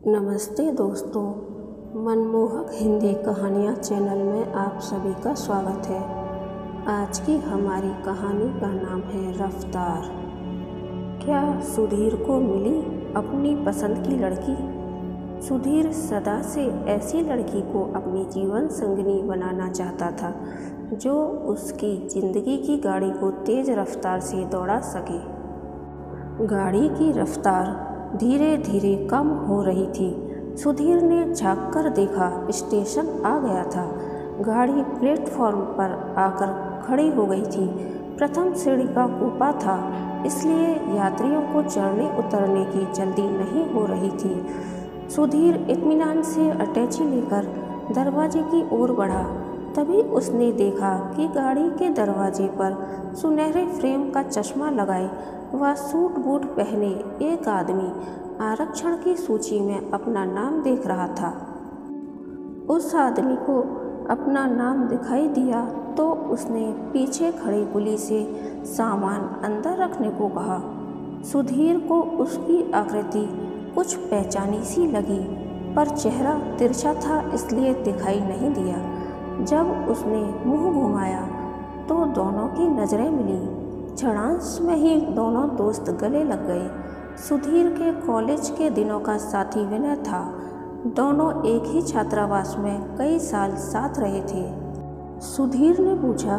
नमस्ते दोस्तों, मनमोहक हिंदी कहानियाँ चैनल में आप सभी का स्वागत है। आज की हमारी कहानी का नाम है रफ्तार। क्या सुधीर को मिली अपनी पसंद की लड़की? सुधीर सदा से ऐसी लड़की को अपनी जीवन संगिनी बनाना चाहता था जो उसकी ज़िंदगी की गाड़ी को तेज़ रफ्तार से दौड़ा सके। गाड़ी की रफ्तार धीरे धीरे कम हो रही थी। सुधीर ने झांक कर देखा, स्टेशन आ गया था। गाड़ी प्लेटफॉर्म पर आकर खड़ी हो गई थी। प्रथम सीढ़ी का कूपा था, इसलिए यात्रियों को चढ़ने उतरने की जल्दी नहीं हो रही थी। सुधीर इत्मीनान से अटैची लेकर दरवाजे की ओर बढ़ा। तभी उसने देखा कि गाड़ी के दरवाजे पर सुनहरे फ्रेम का चश्मा लगाए वह सूट बूट पहने एक आदमी आरक्षण की सूची में अपना नाम देख रहा था। उस आदमी को अपना नाम दिखाई दिया तो उसने पीछे खड़े कुली से सामान अंदर रखने को कहा। सुधीर को उसकी आकृति कुछ पहचानी सी लगी, पर चेहरा तिरछा था इसलिए दिखाई नहीं दिया। जब उसने मुंह घुमाया तो दोनों की नज़रें मिली। क्षणांश में ही दोनों दोस्त गले लग गए। सुधीर के कॉलेज के दिनों का साथी विनय था। दोनों एक ही छात्रावास में कई साल साथ रहे थे। सुधीर ने पूछा,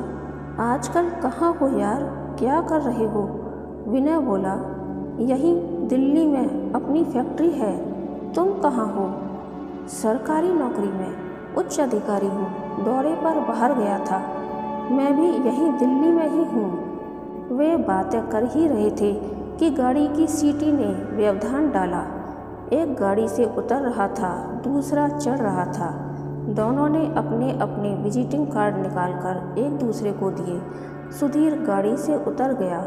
आजकल कहाँ हो यार, क्या कर रहे हो? विनय बोला, यहीं दिल्ली में अपनी फैक्ट्री है। तुम कहाँ हो? सरकारी नौकरी में उच्च अधिकारी हूँ, दौरे पर बाहर गया था। मैं भी यहीं दिल्ली में ही हूँ। वे बातें कर ही रहे थे कि गाड़ी की सीटी ने व्यवधान डाला। एक गाड़ी से उतर रहा था, दूसरा चढ़ रहा था। दोनों ने अपने अपने विजिटिंग कार्ड निकालकर एक दूसरे को दिए। सुधीर गाड़ी से उतर गया।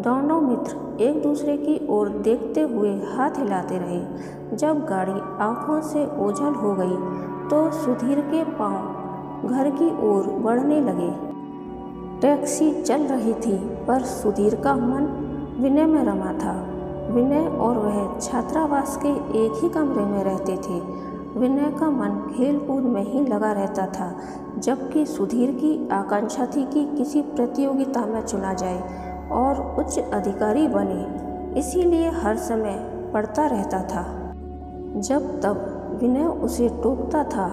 दोनों मित्र एक दूसरे की ओर देखते हुए हाथ हिलाते रहे। जब गाड़ी आंखों से ओझल हो गई तो सुधीर के पांव घर की ओर बढ़ने लगे। टैक्सी चल रही थी, पर सुधीर का मन विनय में रमा था। विनय और वह छात्रावास के एक ही कमरे में रहते थे। विनय का मन खेल कूद में ही लगा रहता था, जबकि सुधीर की आकांक्षा थी कि किसी प्रतियोगिता में चुना जाए और उच्च अधिकारी बने। इसीलिए हर समय पढ़ता रहता था। जब तब विनय उसे टोकता था,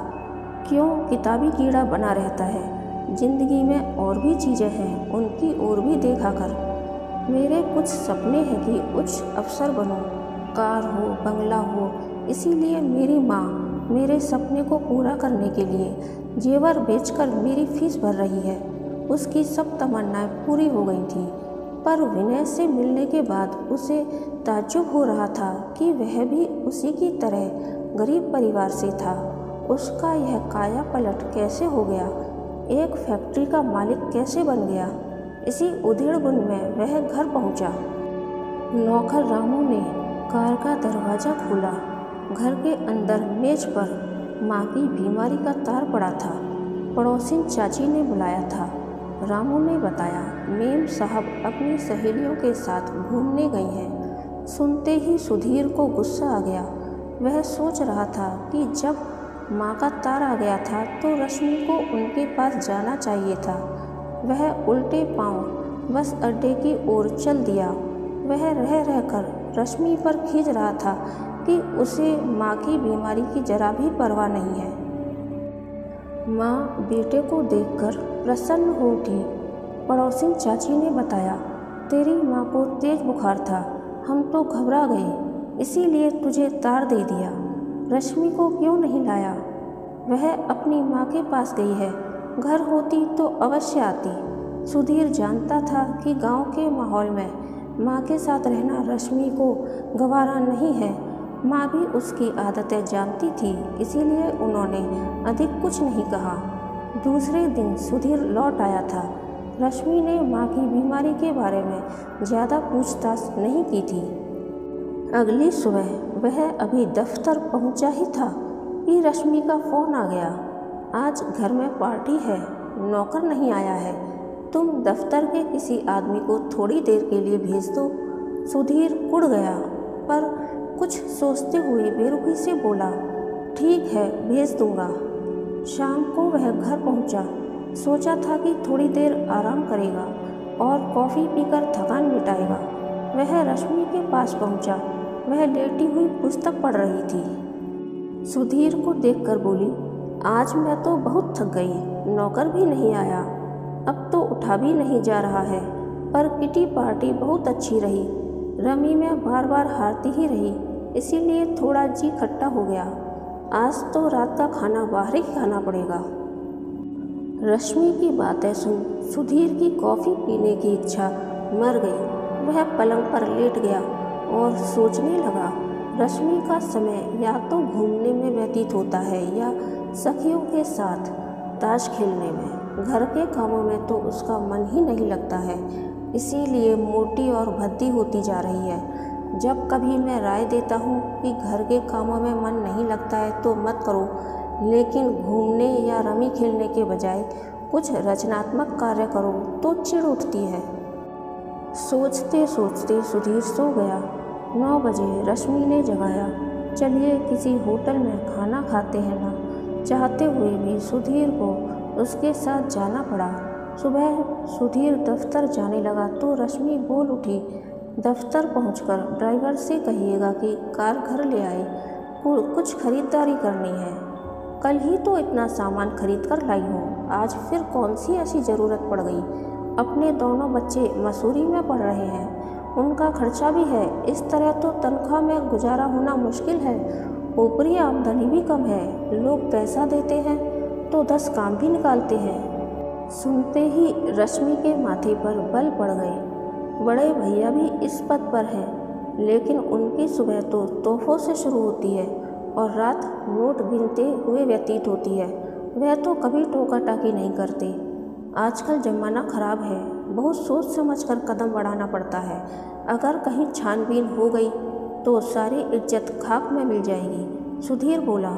क्यों किताबी कीड़ा बना रहता है, जिंदगी में और भी चीज़ें हैं, उनकी ओर भी देखा कर। मेरे कुछ सपने हैं कि उच्च अफसर बनूं, कार हो, बंगला हो। इसीलिए मेरी माँ मेरे सपने को पूरा करने के लिए जेवर बेचकर मेरी फीस भर रही है। उसकी सब तमन्नाएं पूरी हो गई थी, पर विनय से मिलने के बाद उसे ताज्जुब हो रहा था कि वह भी उसी की तरह गरीब परिवार से था। उसका यह काया पलट कैसे हो गया? एक फैक्ट्री का मालिक कैसे बन गया? इसी उधेड़-बुन में वह घर पहुंचा। नौकर रामू ने कार का दरवाज़ा खोला। घर के अंदर मेज पर माँ की बीमारी का तार पड़ा था। पड़ोसिन चाची ने बुलाया था। रामू ने बताया, मेम साहब अपनी सहेलियों के साथ घूमने गई हैं। सुनते ही सुधीर को गुस्सा आ गया। वह सोच रहा था कि जब माँ का तार आ गया था तो रश्मि को उनके पास जाना चाहिए था। वह उल्टे पांव बस अड्डे की ओर चल दिया। वह रह रहकर रश्मि पर खींच रहा था कि उसे माँ की बीमारी की जरा भी परवाह नहीं है। माँ बेटे को देखकर प्रसन्न हो उठी। पड़ोसिन चाची ने बताया, तेरी माँ को तेज बुखार था, हम तो घबरा गए, इसीलिए तुझे तार दे दिया। रश्मि को क्यों नहीं लाया? वह अपनी माँ के पास गई है, घर होती तो अवश्य आती। सुधीर जानता था कि गांव के माहौल में माँ के साथ रहना रश्मि को गवारा नहीं है। माँ भी उसकी आदतें जानती थी, इसीलिए उन्होंने अधिक कुछ नहीं कहा। दूसरे दिन सुधीर लौट आया था। रश्मि ने माँ की बीमारी के बारे में ज़्यादा पूछताछ नहीं की थी। अगली सुबह वह अभी दफ्तर पहुंचा ही था कि रश्मि का फ़ोन आ गया। आज घर में पार्टी है, नौकर नहीं आया है, तुम दफ्तर के किसी आदमी को थोड़ी देर के लिए भेज दो। सुधीर उड़ गया, पर कुछ सोचते हुए बेरुखी से बोला, ठीक है, भेज दूंगा। शाम को वह घर पहुंचा। सोचा था कि थोड़ी देर आराम करेगा और कॉफ़ी पीकर थकान मिटाएगा। वह रश्मि के पास पहुंचा। वह लेटी हुई पुस्तक पढ़ रही थी। सुधीर को देखकर बोली, आज मैं तो बहुत थक गई, नौकर भी नहीं आया, अब तो उठा भी नहीं जा रहा है। पर किटी पार्टी बहुत अच्छी रही। रमी में बार बार हारती ही रही, इसीलिए थोड़ा जी खट्टा हो गया। आज तो रात का खाना बाहर ही खाना पड़ेगा। रश्मि की बातें सुन सुधीर की कॉफ़ी पीने की इच्छा मर गई। वह पलंग पर लेट गया और सोचने लगा, रश्मि का समय या तो घूमने में व्यतीत होता है या सखियों के साथ ताश खेलने में। घर के कामों में तो उसका मन ही नहीं लगता है, इसीलिए मोटी और भद्दी होती जा रही है। जब कभी मैं राय देता हूँ कि घर के कामों में मन नहीं लगता है तो मत करो, लेकिन घूमने या रमी खेलने के बजाय कुछ रचनात्मक कार्य करो तो चिढ़ उठती है। सोचते सोचते सुधीर सो गया। 9 बजे रश्मि ने जगाया, चलिए किसी होटल में खाना खाते हैं ना। चाहते हुए भी सुधीर को उसके साथ जाना पड़ा। सुबह सुधीर दफ्तर जाने लगा तो रश्मि बोल उठी, दफ्तर पहुंचकर ड्राइवर से कहिएगा कि कार घर ले आए, कुछ खरीदारी करनी है। कल ही तो इतना सामान खरीद कर लाई हूँ, आज फिर कौन सी ऐसी ज़रूरत पड़ गई। अपने दोनों बच्चे मसूरी में पढ़ रहे हैं, उनका खर्चा भी है। इस तरह तो तनख्वाह में गुजारा होना मुश्किल है, ऊपरी आमदनी भी कम है। लोग पैसा देते हैं तो 10 काम भी निकालते हैं। सुनते ही रश्मि के माथे पर बल पड़ गए। बड़े भैया भी इस पद पर हैं, लेकिन उनकी सुबह तो तोहफों से शुरू होती है और रात नोट गिनते हुए व्यतीत होती है। वह तो कभी टोका टाकी नहीं करते। आजकल ज़माना खराब है, बहुत सोच समझ कर कदम बढ़ाना पड़ता है। अगर कहीं छानबीन हो गई तो सारी इज्जत खाक में मिल जाएगी। सुधीर बोला।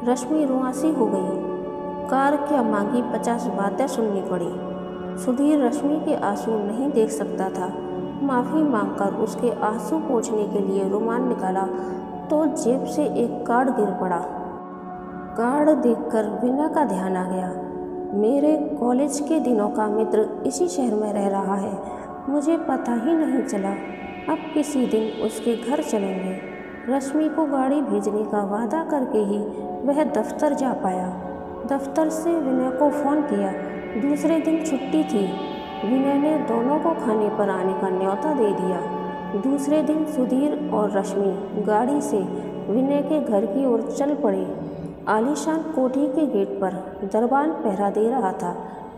रश्मि रुआंसी हो गई। कार क्या मांगी 50 बातें सुननी पड़ी। सुधीर रश्मि के आंसू नहीं देख सकता था। माफ़ी मांगकर उसके आंसू पोंछने के लिए रुमाल निकाला तो जेब से एक कार्ड गिर पड़ा। कार्ड देखकर वीना का ध्यान आ गया। मेरे कॉलेज के दिनों का मित्र इसी शहर में रह रहा है, मुझे पता ही नहीं चला। अब किसी दिन उसके घर चलेंगे। रश्मि को गाड़ी भेजने का वादा करके ही वह दफ्तर जा पाया। दफ्तर से विनय को फ़ोन किया। दूसरे दिन छुट्टी थी। विनय ने दोनों को खाने पर आने का न्योता दे दिया। दूसरे दिन सुधीर और रश्मि गाड़ी से विनय के घर की ओर चल पड़े। आलीशान कोठी के गेट पर दरबान पहरा दे रहा था।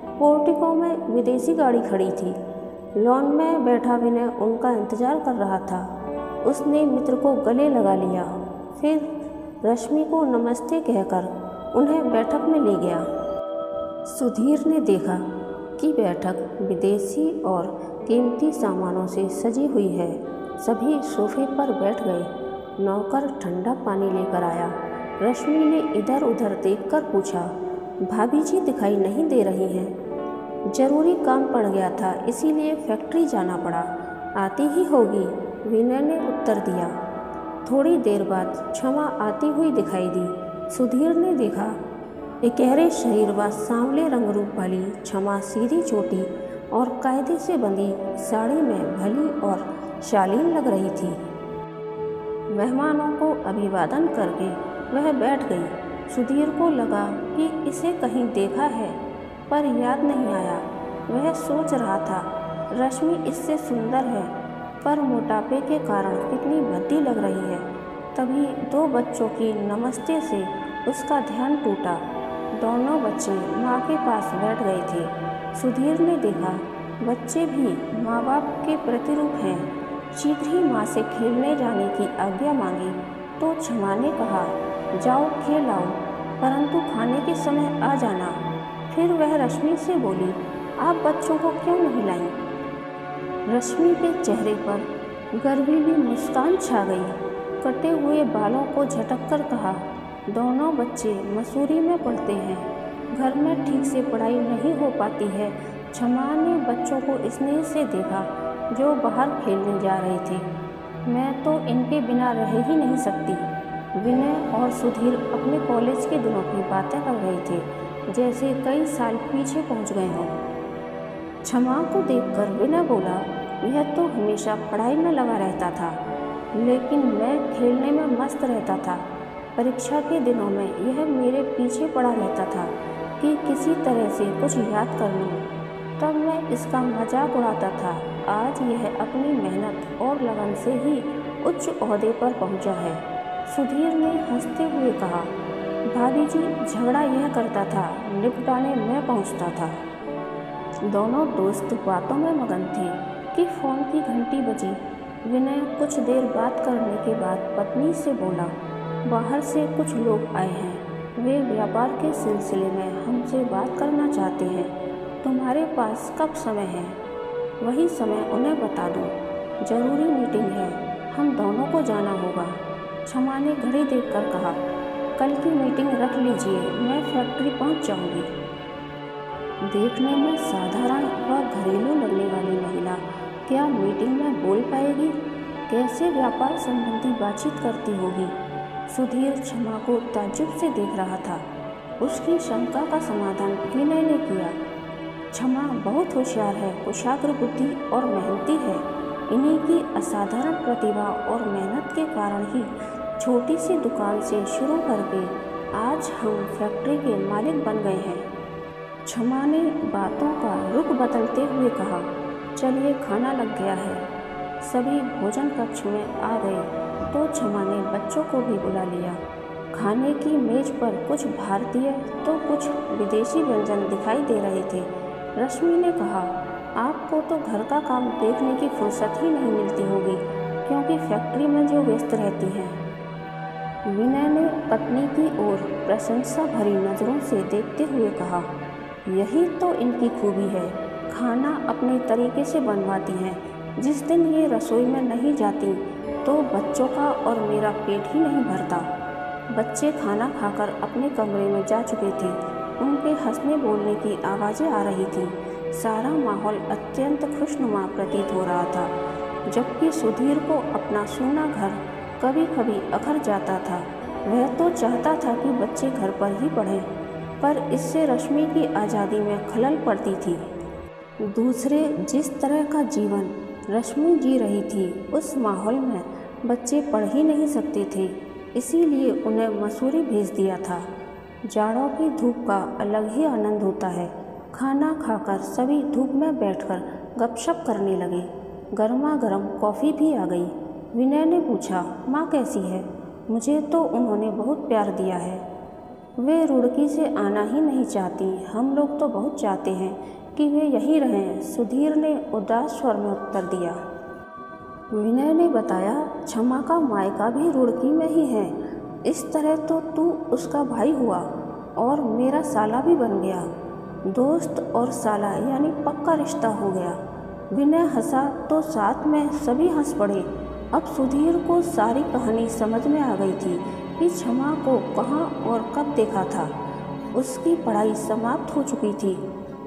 पोर्टिको में विदेशी गाड़ी खड़ी थी। लॉन में बैठा विनय उनका इंतज़ार कर रहा था। उसने मित्र को गले लगा लिया, फिर रश्मि को नमस्ते कहकर उन्हें बैठक में ले गया। सुधीर ने देखा कि बैठक विदेशी और कीमती सामानों से सजी हुई है। सभी सोफे पर बैठ गए। नौकर ठंडा पानी लेकर आया। रश्मि ने इधर उधर देखकर पूछा, भाभी जी दिखाई नहीं दे रही हैं? जरूरी काम पड़ गया था, इसीलिए फैक्ट्री जाना पड़ा, आती ही होगी, विनय ने उत्तर दिया। थोड़ी देर बाद क्षमा आती हुई दिखाई दी। सुधीर ने देखा, एक गहरे शरीर व सांवले रंग रूप वाली क्षमा सीधी चोटी और कायदे से बंधी साड़ी में भली और शालीन लग रही थी। मेहमानों को अभिवादन करके वह बैठ गई। सुधीर को लगा कि इसे कहीं देखा है, पर याद नहीं आया। वह सोच रहा था, रश्मि इससे सुंदर है, पर मोटापे के कारण कितनी भद्दी लग रही है। तभी 2 बच्चों की नमस्ते से उसका ध्यान टूटा। दोनों बच्चे माँ के पास बैठ गए थे। सुधीर ने देखा, बच्चे भी माँ बाप के प्रतिरूप हैं। शीघ्र ही माँ से खेलने जाने की आज्ञा मांगी तो क्षमा ने कहा, जाओ खेल आओ, परंतु खाने के समय आ जाना। फिर वह रश्मि से बोली, आप बच्चों को क्यों नहीं लाई? रश्मि के चेहरे पर गर्वीली मुस्कान छा गई। कटे हुए बालों को झटक कर कहा, दोनों बच्चे मसूरी में पढ़ते हैं, घर में ठीक से पढ़ाई नहीं हो पाती है। क्षमा ने बच्चों को स्नेह से देखा जो बाहर खेलने जा रहे थे। मैं तो इनके बिना रह ही नहीं सकती। विनय और सुधीर अपने कॉलेज के दिनों की बातें कर रहे थे, जैसे कई साल पीछे पहुंच गए हों। क्षमा को देखकर विनय बोला, यह तो हमेशा पढ़ाई में लगा रहता था, लेकिन मैं खेलने में मस्त रहता था। परीक्षा के दिनों में यह मेरे पीछे पड़ा रहता था कि किसी तरह से कुछ याद कर लूँ, तब मैं इसका मजाक उड़ाता था। आज यह अपनी मेहनत और लगन से ही उच्च ओहदे पर पहुंचा है। सुधीर ने हंसते हुए कहा, भाभी जी, झगड़ा यह करता था, निपटाने मैं पहुंचता था। दोनों दोस्त बातों में मगन थे कि फ़ोन की घंटी बजी। विनय कुछ देर बात करने के बाद पत्नी से बोला, बाहर से कुछ लोग आए हैं, वे व्यापार के सिलसिले में हमसे बात करना चाहते हैं। तुम्हारे पास कब समय है? वही समय उन्हें बता दो। जरूरी मीटिंग है, हम दोनों को जाना होगा। क्षमा ने घड़ी देखकर कहा, कल की मीटिंग रख लीजिए, मैं फैक्ट्री पहुंच जाऊंगी। देखने में साधारण व घरेलू लगने वाली महिला क्या मीटिंग में बोल पाएगी? कैसे व्यापार संबंधी बातचीत करती होगी? सुधीर क्षमा को ताज्जुब से देख रहा था। उसकी शंका का समाधान विनय ने किया। क्षमा बहुत होशियार है, कुशाग्र बुद्धि और मेहनती है। इन्हीं की असाधारण प्रतिभा और मेहनत के कारण ही छोटी सी दुकान से शुरू करके आज हम फैक्ट्री के मालिक बन गए हैं। क्षमा ने बातों का रुख बदलते हुए कहा, चलिए खाना लग गया है। सभी भोजन कक्ष में आ गए तो क्षमा ने बच्चों को भी बुला लिया। खाने की मेज पर कुछ भारतीय तो कुछ विदेशी व्यंजन दिखाई दे रहे थे। रश्मि ने कहा, आपको तो घर का काम देखने की फुर्सत ही नहीं मिलती होगी, क्योंकि फैक्ट्री में जो व्यस्त रहती हैं। विनय ने पत्नी की ओर प्रशंसा भरी नज़रों से देखते हुए कहा, यही तो इनकी खूबी है, खाना अपने तरीके से बनवाती हैं। जिस दिन ये रसोई में नहीं जाती तो बच्चों का और मेरा पेट ही नहीं भरता। बच्चे खाना खाकर अपने कमरे में जा चुके थे। उनके हंसने बोलने की आवाज़ें आ रही थीं। सारा माहौल अत्यंत खुशनुमा प्रतीत हो रहा था, जबकि सुधीर को अपना सूना घर कभी कभी अखर जाता था। वह तो चाहता था कि बच्चे घर पर ही पढ़ें, पर इससे रश्मि की आज़ादी में खलल पड़ती थी। दूसरे जिस तरह का जीवन रश्मि जी रही थी, उस माहौल में बच्चे पढ़ ही नहीं सकते थे। इसीलिए उन्हें मसूरी भेज दिया था। जाड़ों की धूप का अलग ही आनंद होता है। खाना खाकर सभी धूप में बैठकर गपशप करने लगे। गर्मा गर्म कॉफ़ी भी आ गई। विनय ने पूछा, माँ कैसी है? मुझे तो उन्होंने बहुत प्यार दिया है। वे रुड़की से आना ही नहीं चाहती। हम लोग तो बहुत चाहते हैं कि वे यहीं रहें, सुधीर ने उदास स्वर में उत्तर दिया। विनय ने बताया, क्षमा का मायका भी रुड़की में ही है। इस तरह तो तू उसका भाई हुआ और मेरा साला भी बन गया। दोस्त और साला यानी पक्का रिश्ता हो गया। विनय हंसा तो साथ में सभी हंस पड़े। अब सुधीर को सारी कहानी समझ में आ गई थी कि क्षमा को कहाँ और कब देखा था। उसकी पढ़ाई समाप्त हो चुकी थी,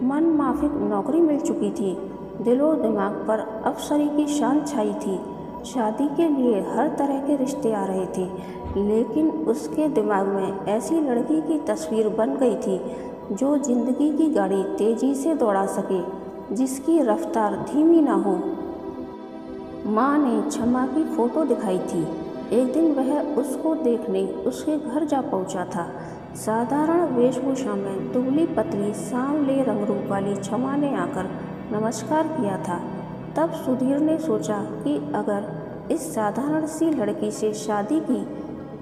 मन माफिक नौकरी मिल चुकी थी, दिलो दिमाग पर अफसरी की शान छाई थी। शादी के लिए हर तरह के रिश्ते आ रहे थे, लेकिन उसके दिमाग में ऐसी लड़की की तस्वीर बन गई थी जो जिंदगी की गाड़ी तेजी से दौड़ा सके, जिसकी रफ्तार धीमी ना हो। माँ ने क्षमा की फ़ोटो दिखाई थी। एक दिन वह उसको देखने उसके घर जा पहुँचा था। साधारण वेशभूषा में दुबली पतली सांवले रंग रूप वाली क्षमा ने आकर नमस्कार किया था। तब सुधीर ने सोचा कि अगर इस साधारण सी लड़की से शादी की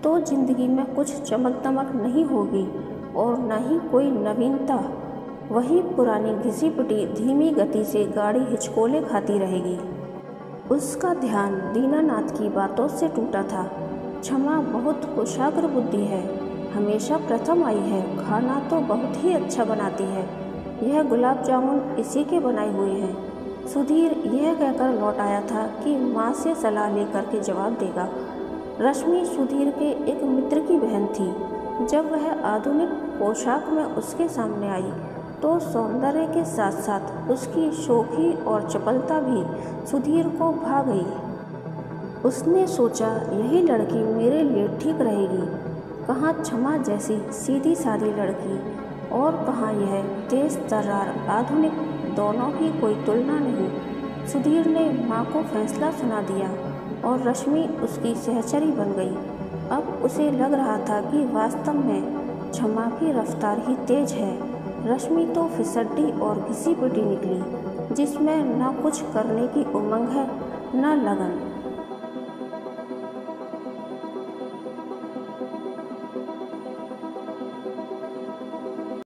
तो जिंदगी में कुछ चमक दमक नहीं होगी और न ही कोई नवीनता। वही पुरानी घिसी पिटी धीमी गति से गाड़ी हिचकोले खाती रहेगी। उसका ध्यान दीनानाथ की बातों से टूटा था। क्षमा बहुत कुशाग्र बुद्धि है, हमेशा प्रथम आई है, खाना तो बहुत ही अच्छा बनाती है। यह गुलाब जामुन इसी के बनाए हुए हैं। सुधीर यह कहकर लौट आया था कि माँ से सलाह लेकर के जवाब देगा। रश्मि सुधीर के एक मित्र की बहन थी। जब वह आधुनिक पोशाक में उसके सामने आई तो सौंदर्य के साथ साथ उसकी शोखी और चपलता भी सुधीर को भा गई। उसने सोचा यही लड़की मेरे लिए ठीक रहेगी। कहाँ क्षमा जैसी सीधी सादी लड़की और कहाँ यह तेज तर्रार आधुनिक, दोनों की कोई तुलना नहीं। सुधीर ने माँ को फैसला सुना दिया और रश्मि उसकी सहचरी बन गई। अब उसे लग रहा था कि वास्तव में क्षमा की रफ्तार ही तेज है। रश्मि तो फिसड्डी और घिसी पिटी निकली, जिसमें न कुछ करने की उमंग है न लगन।